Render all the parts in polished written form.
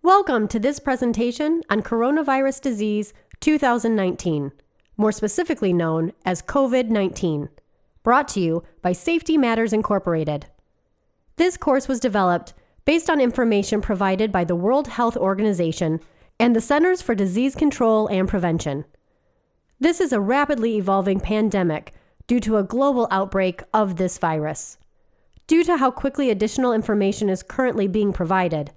Welcome to this presentation on coronavirus disease 2019, more specifically known as COVID-19, brought to you by Safety Matters Incorporated. This course was developed based on information provided by the World Health Organization and the Centers for Disease Control and Prevention. This is a rapidly evolving pandemic due to a global outbreak of this virus. Due to how quickly additional information is currently being provided,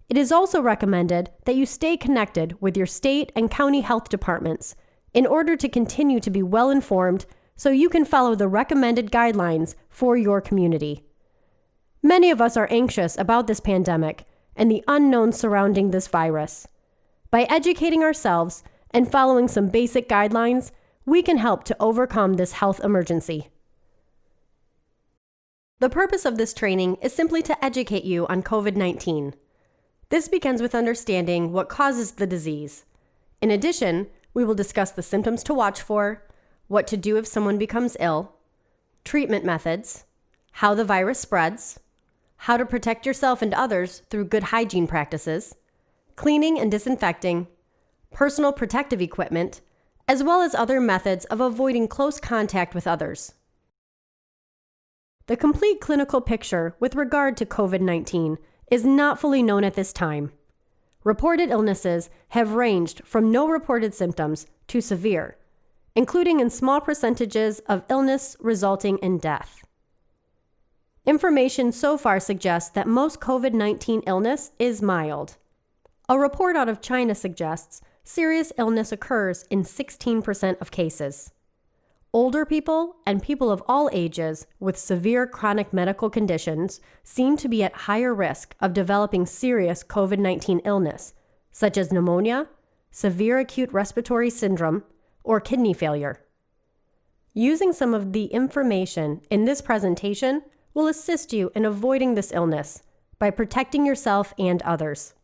it is also recommended that you stay connected with your state and county health departments in order to continue to be well informed so you can follow the recommended guidelines for your community. Many of us are anxious about this pandemic and the unknown surrounding this virus. By educating ourselves and following some basic guidelines, we can help to overcome this health emergency. The purpose of this training is simply to educate you on COVID-19. This begins with understanding what causes the disease. In addition, we will discuss the symptoms to watch for, what to do if someone becomes ill, treatment methods, how the virus spreads, how to protect yourself and others through good hygiene practices, cleaning and disinfecting, personal protective equipment, as well as other methods of avoiding close contact with others. The complete clinical picture with regard to COVID-19 is not fully known at this time. Reported illnesses have ranged from no reported symptoms to severe, including in small percentages of illness resulting in death. Information so far suggests that most COVID-19 illness is mild. A report out of China suggests serious illness occurs in 16% of cases. Older people and people of all ages with severe chronic medical conditions seem to be at higher risk of developing serious COVID-19 illness, such as pneumonia, severe acute respiratory syndrome, or kidney failure. Using some of the information in this presentation will assist you in avoiding this illness by protecting yourself and others.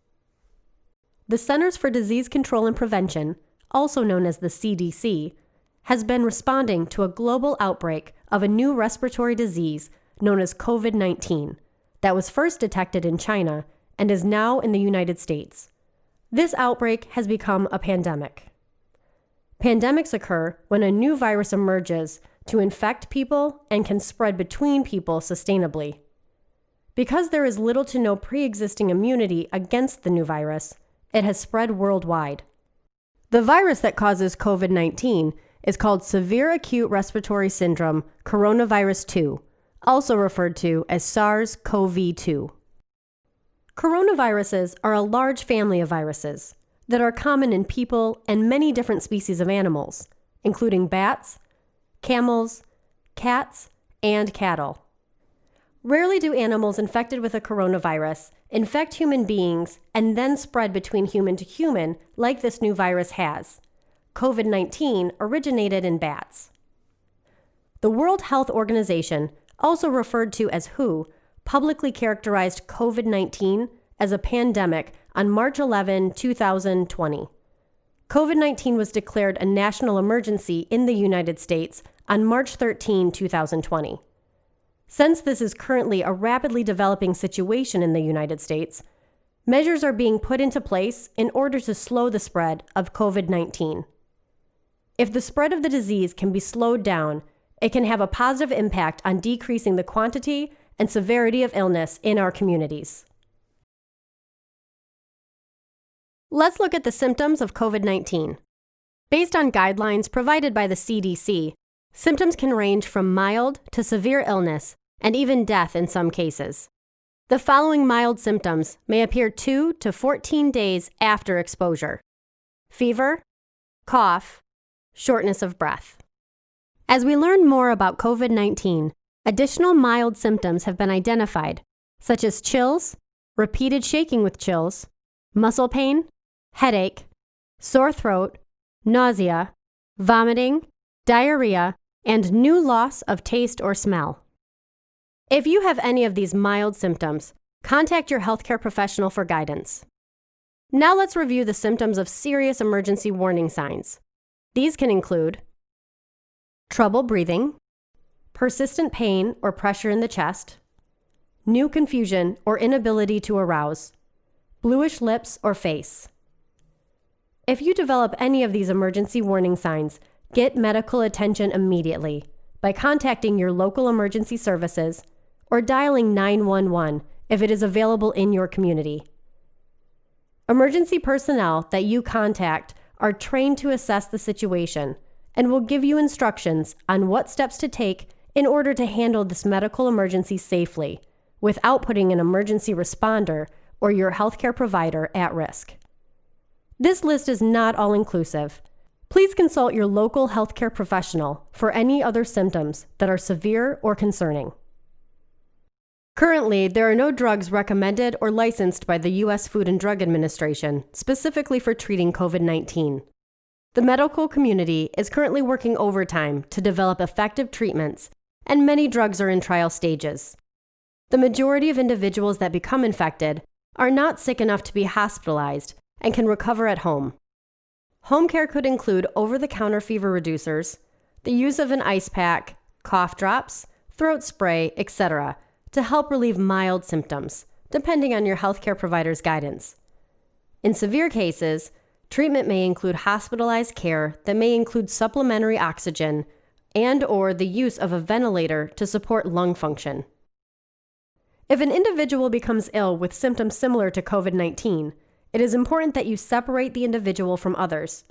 The Centers for Disease Control and Prevention, also known as the CDC, has been responding to a global outbreak of a new respiratory disease known as COVID-19 that was first detected in China and is now in the United States. This outbreak has become a pandemic. Pandemics occur when a new virus emerges to infect people and can spread between people sustainably. Because there is little to no pre-existing immunity against the new virus, it has spread worldwide. The virus that causes COVID-19 is called Severe Acute Respiratory Syndrome Coronavirus 2, also referred to as SARS-CoV-2. Coronaviruses are a large family of viruses that are common in people and many different species of animals, including bats, camels, cats, and cattle. Rarely do animals infected with a coronavirus infect human beings and then spread between human to human like this new virus has. COVID-19 originated in bats. The World Health Organization, also referred to as WHO, publicly characterized COVID-19 as a pandemic on March 11, 2020. COVID-19 was declared a national emergency in the United States on March 13, 2020. Since this is currently a rapidly developing situation in the United States, measures are being put into place in order to slow the spread of COVID-19. If the spread of the disease can be slowed down, it can have a positive impact on decreasing the quantity and severity of illness in our communities. Let's look at the symptoms of COVID-19. Based on guidelines provided by the CDC, symptoms can range from mild to severe illness and even death in some cases. The following mild symptoms may appear 2 to 14 days after exposure: fever, cough, shortness of breath. As we learn more about COVID-19, additional mild symptoms have been identified, such as chills, repeated shaking with chills, muscle pain, headache, sore throat, nausea, vomiting, diarrhea, and new loss of taste or smell. If you have any of these mild symptoms, contact your healthcare professional for guidance. Now let's review the symptoms of serious emergency warning signs. These can include trouble breathing, persistent pain or pressure in the chest, new confusion or inability to arouse, bluish lips or face. If you develop any of these emergency warning signs, get medical attention immediately by contacting your local emergency services or dialing 911 if it is available in your community. Emergency personnel that you contact are trained to assess the situation and will give you instructions on what steps to take in order to handle this medical emergency safely without putting an emergency responder or your healthcare provider at risk. This list is not all-inclusive. Please consult your local healthcare professional for any other symptoms that are severe or concerning. Currently, there are no drugs recommended or licensed by the U.S. Food and Drug Administration specifically for treating COVID-19. The medical community is currently working overtime to develop effective treatments, and many drugs are in trial stages. The majority of individuals that become infected are not sick enough to be hospitalized and can recover at home. Home care could include over-the-counter fever reducers, the use of an ice pack, cough drops, throat spray, etc., to help relieve mild symptoms, depending on your healthcare provider's guidance. In severe cases, treatment may include hospitalized care that may include supplementary oxygen and/or the use of a ventilator to support lung function. If an individual becomes ill with symptoms similar to COVID-19, it is important that you separate the individual from others.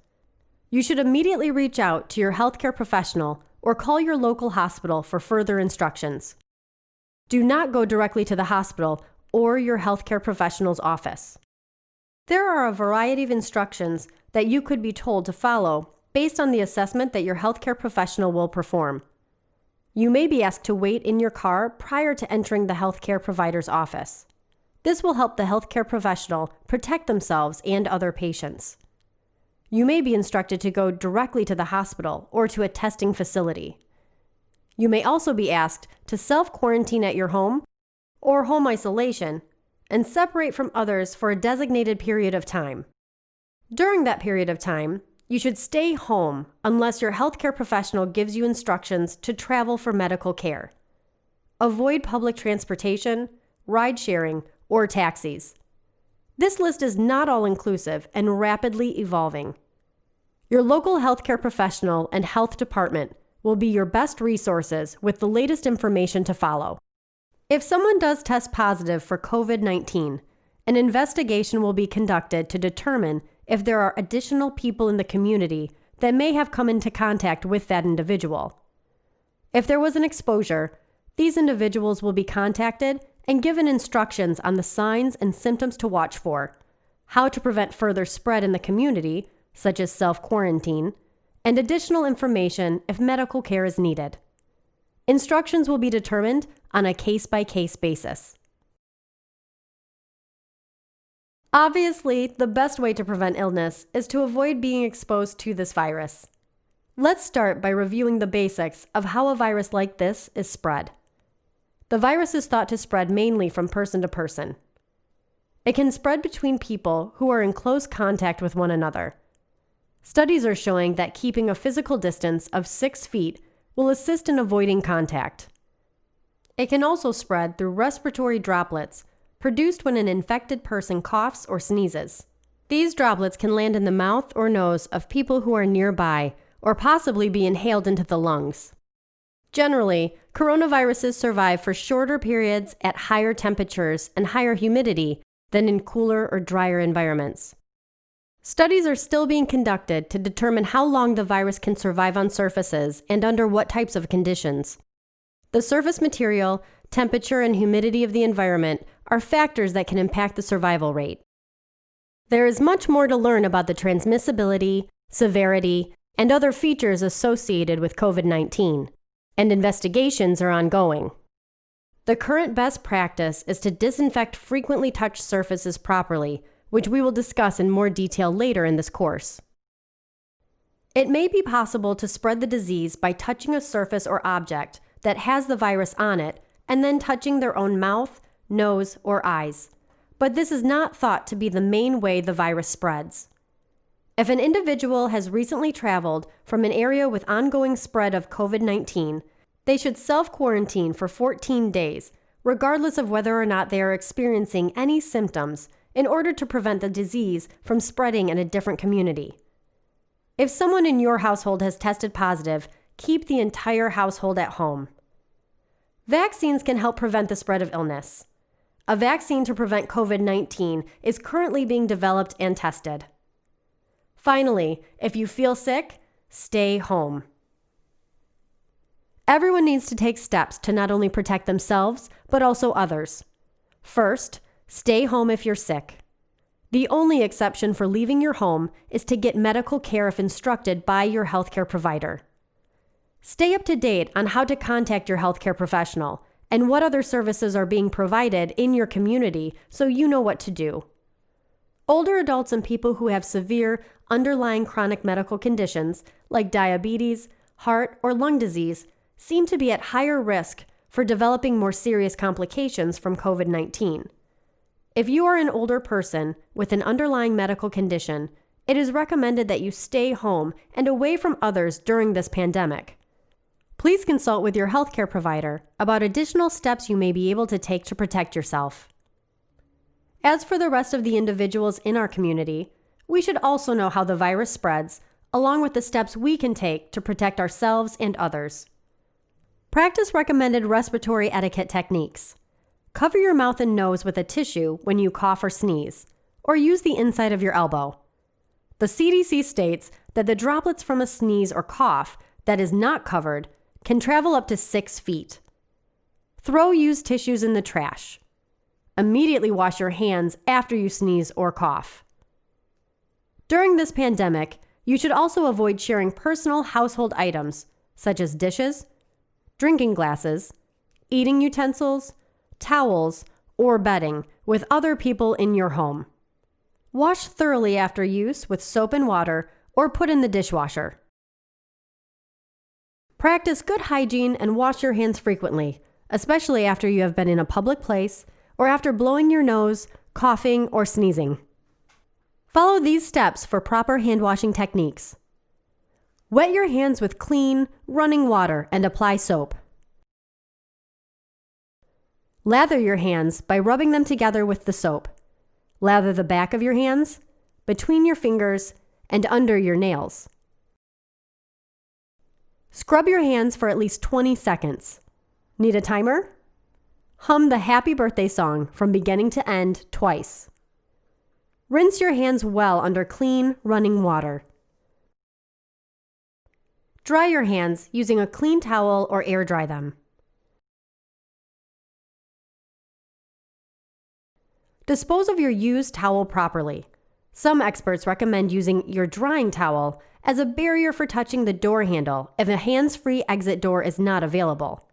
You should immediately reach out to your healthcare professional or call your local hospital for further instructions. Do not go directly to the hospital or your healthcare professional's office. There are a variety of instructions that you could be told to follow based on the assessment that your healthcare professional will perform. You may be asked to wait in your car prior to entering the healthcare provider's office. This will help the healthcare professional protect themselves and other patients. You may be instructed to go directly to the hospital or to a testing facility. You may also be asked to self-quarantine at your home or home isolation and separate from others for a designated period of time. During that period of time, you should stay home unless your healthcare professional gives you instructions to travel for medical care. Avoid public transportation, ride-sharing, or taxis. This list is not all-inclusive and rapidly evolving. Your local healthcare professional and health department will be your best resources with the latest information to follow. If someone does test positive for COVID-19, an investigation will be conducted to determine if there are additional people in the community that may have come into contact with that individual. If there was an exposure, these individuals will be contacted and given instructions on the signs and symptoms to watch for, how to prevent further spread in the community, such as self-quarantine, and additional information if medical care is needed. Instructions will be determined on a case-by-case basis. Obviously, the best way to prevent illness is to avoid being exposed to this virus. Let's start by reviewing the basics of how a virus like this is spread. The virus is thought to spread mainly from person to person. It can spread between people who are in close contact with one another. Studies are showing that keeping a physical distance of 6 feet will assist in avoiding contact. It can also spread through respiratory droplets produced when an infected person coughs or sneezes. These droplets can land in the mouth or nose of people who are nearby or possibly be inhaled into the lungs. Generally, coronaviruses survive for shorter periods at higher temperatures and higher humidity than in cooler or drier environments. Studies are still being conducted to determine how long the virus can survive on surfaces and under what types of conditions. The surface material, temperature, and humidity of the environment are factors that can impact the survival rate. There is much more to learn about the transmissibility, severity, and other features associated with COVID-19, and investigations are ongoing. The current best practice is to disinfect frequently touched surfaces properly, which we will discuss in more detail later in this course. It may be possible to spread the disease by touching a surface or object that has the virus on it and then touching their own mouth, nose, or eyes. But this is not thought to be the main way the virus spreads. If an individual has recently traveled from an area with ongoing spread of COVID-19, they should self-quarantine for 14 days, regardless of whether or not they are experiencing any symptoms, in order to prevent the disease from spreading in a different community. If someone in your household has tested positive, keep the entire household at home. Vaccines can help prevent the spread of illness. A vaccine to prevent COVID-19 is currently being developed and tested. Finally, if you feel sick, stay home. Everyone needs to take steps to not only protect themselves, but also others. First, stay home if you're sick. The only exception for leaving your home is to get medical care if instructed by your healthcare provider. Stay up to date on how to contact your healthcare professional and what other services are being provided in your community so you know what to do. Older adults and people who have severe underlying chronic medical conditions like diabetes, heart, or lung disease seem to be at higher risk for developing more serious complications from COVID-19. If you are an older person with an underlying medical condition, it is recommended that you stay home and away from others during this pandemic. Please consult with your healthcare provider about additional steps you may be able to take to protect yourself. As for the rest of the individuals in our community, we should also know how the virus spreads, along with the steps we can take to protect ourselves and others. Practice recommended respiratory etiquette techniques. Cover your mouth and nose with a tissue when you cough or sneeze, or use the inside of your elbow. The CDC states that the droplets from a sneeze or cough that is not covered can travel up to 6 feet. Throw used tissues in the trash. Immediately wash your hands after you sneeze or cough. During this pandemic, you should also avoid sharing personal household items such as dishes, drinking glasses, eating utensils, towels, or bedding with other people in your home. Wash thoroughly after use with soap and water or put in the dishwasher. Practice good hygiene and wash your hands frequently, especially after you have been in a public place or after blowing your nose, coughing, or sneezing. Follow these steps for proper hand washing techniques. Wet your hands with clean, running water and apply soap. Lather your hands by rubbing them together with the soap. Lather the back of your hands, between your fingers, and under your nails. Scrub your hands for at least 20 seconds. Need a timer? Hum the Happy Birthday song from beginning to end twice. Rinse your hands well under clean, running water. Dry your hands using a clean towel or air dry them. Dispose of your used towel properly. Some experts recommend using your drying towel as a barrier for touching the door handle if a hands-free exit door is not available.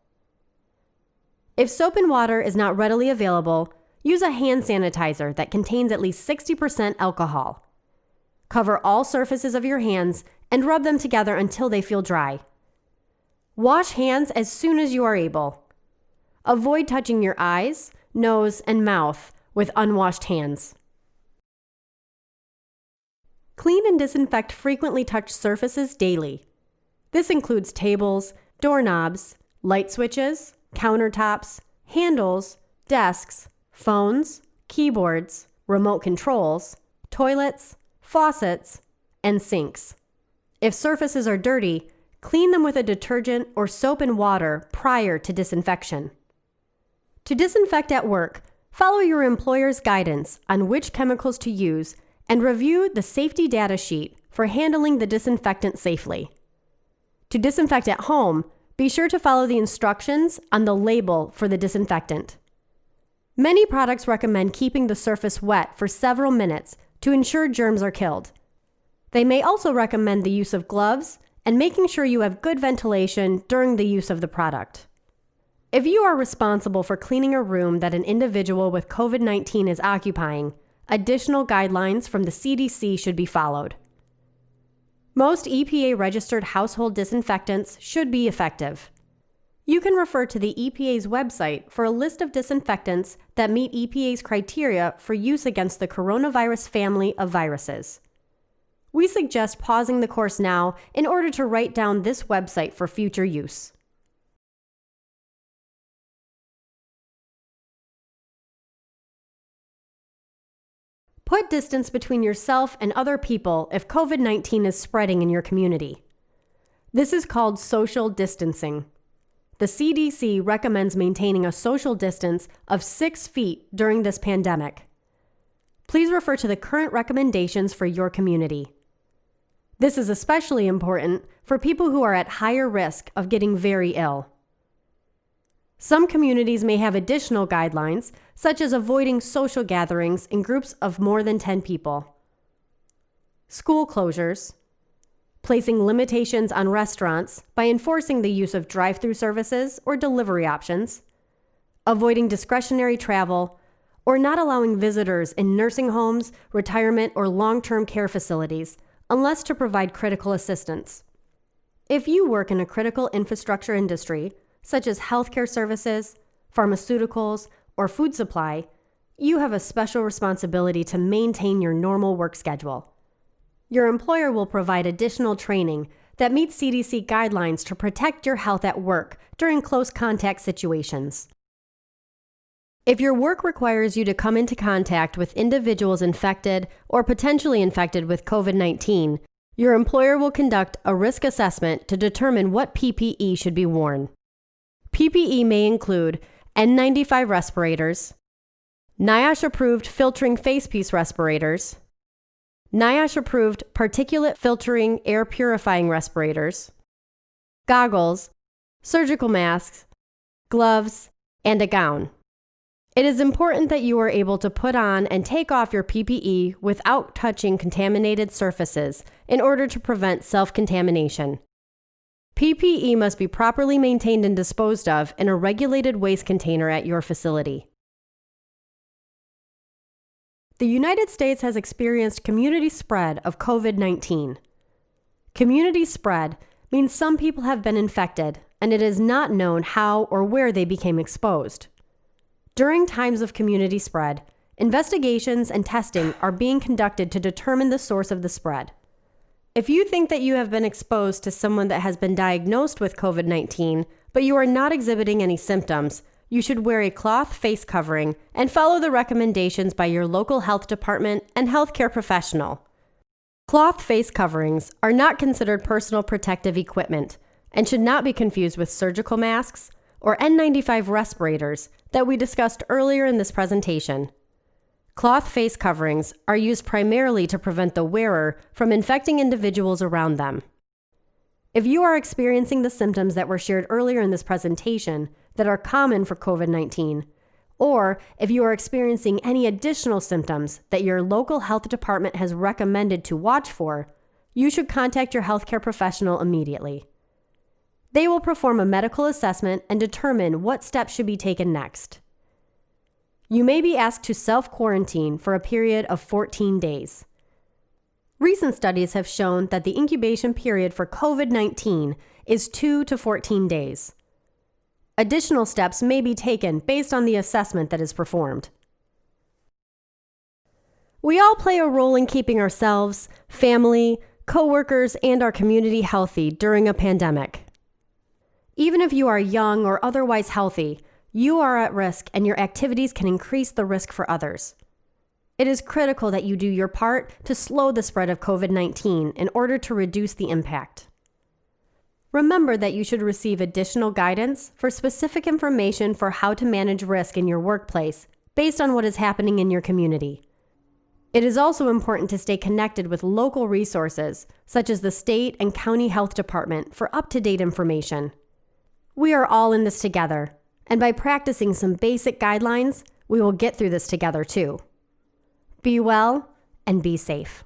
If soap and water is not readily available, use a hand sanitizer that contains at least 60% alcohol. Cover all surfaces of your hands and rub them together until they feel dry. Wash hands as soon as you are able. Avoid touching your eyes, nose, and mouth with unwashed hands. Clean and disinfect frequently touched surfaces daily. This includes tables, doorknobs, light switches, countertops, handles, desks, phones, keyboards, remote controls, toilets, faucets, and sinks. If surfaces are dirty, clean them with a detergent or soap and water prior to disinfection. To disinfect at work, follow your employer's guidance on which chemicals to use and review the safety data sheet for handling the disinfectant safely. To disinfect at home, be sure to follow the instructions on the label for the disinfectant. Many products recommend keeping the surface wet for several minutes to ensure germs are killed. They may also recommend the use of gloves and making sure you have good ventilation during the use of the product. If you are responsible for cleaning a room that an individual with COVID-19 is occupying, additional guidelines from the CDC should be followed. Most EPA-registered household disinfectants should be effective. You can refer to the EPA's website for a list of disinfectants that meet EPA's criteria for use against the coronavirus family of viruses. We suggest pausing the course now in order to write down this website for future use. Put distance between yourself and other people if COVID-19 is spreading in your community. This is called social distancing. The CDC recommends maintaining a social distance of 6 feet during this pandemic. Please refer to the current recommendations for your community. This is especially important for people who are at higher risk of getting very ill. Some communities may have additional guidelines, such as avoiding social gatherings in groups of more than 10 people. School closures, placing limitations on restaurants by enforcing the use of drive-through services or delivery options, avoiding discretionary travel, or not allowing visitors in nursing homes, retirement, or long-term care facilities unless to provide critical assistance. If you work in a critical infrastructure industry, such as healthcare services, pharmaceuticals, or food supply, you have a special responsibility to maintain your normal work schedule. Your employer will provide additional training that meets CDC guidelines to protect your health at work during close contact situations. If your work requires you to come into contact with individuals infected or potentially infected with COVID-19, your employer will conduct a risk assessment to determine what PPE should be worn. PPE may include N95 respirators, NIOSH-approved filtering facepiece respirators, NIOSH-approved particulate filtering air purifying respirators, goggles, surgical masks, gloves, and a gown. It is important that you are able to put on and take off your PPE without touching contaminated surfaces in order to prevent self-contamination. PPE must be properly maintained and disposed of in a regulated waste container at your facility. The United States has experienced community spread of COVID-19. Community spread means some people have been infected, and it is not known how or where they became exposed. During times of community spread, investigations and testing are being conducted to determine the source of the spread. If you think that you have been exposed to someone that has been diagnosed with COVID-19, but you are not exhibiting any symptoms, you should wear a cloth face covering and follow the recommendations by your local health department and healthcare professional. Cloth face coverings are not considered personal protective equipment and should not be confused with surgical masks or N95 respirators that we discussed earlier in this presentation. Cloth face coverings are used primarily to prevent the wearer from infecting individuals around them. If you are experiencing the symptoms that were shared earlier in this presentation that are common for COVID-19, or if you are experiencing any additional symptoms that your local health department has recommended to watch for, you should contact your healthcare professional immediately. They will perform a medical assessment and determine what steps should be taken next. You may be asked to self-quarantine for a period of 14 days. Recent studies have shown that the incubation period for COVID-19 is 2 to 14 days. Additional steps may be taken based on the assessment that is performed. We all play a role in keeping ourselves, family, coworkers, and our community healthy during a pandemic. Even if you are young or otherwise healthy, you are at risk and your activities can increase the risk for others. It is critical that you do your part to slow the spread of COVID-19 in order to reduce the impact. Remember that you should receive additional guidance for specific information for how to manage risk in your workplace based on what is happening in your community. It is also important to stay connected with local resources, such as the state and county health department, for up-to-date information. We are all in this together. And by practicing some basic guidelines, we will get through this together too. Be well and be safe.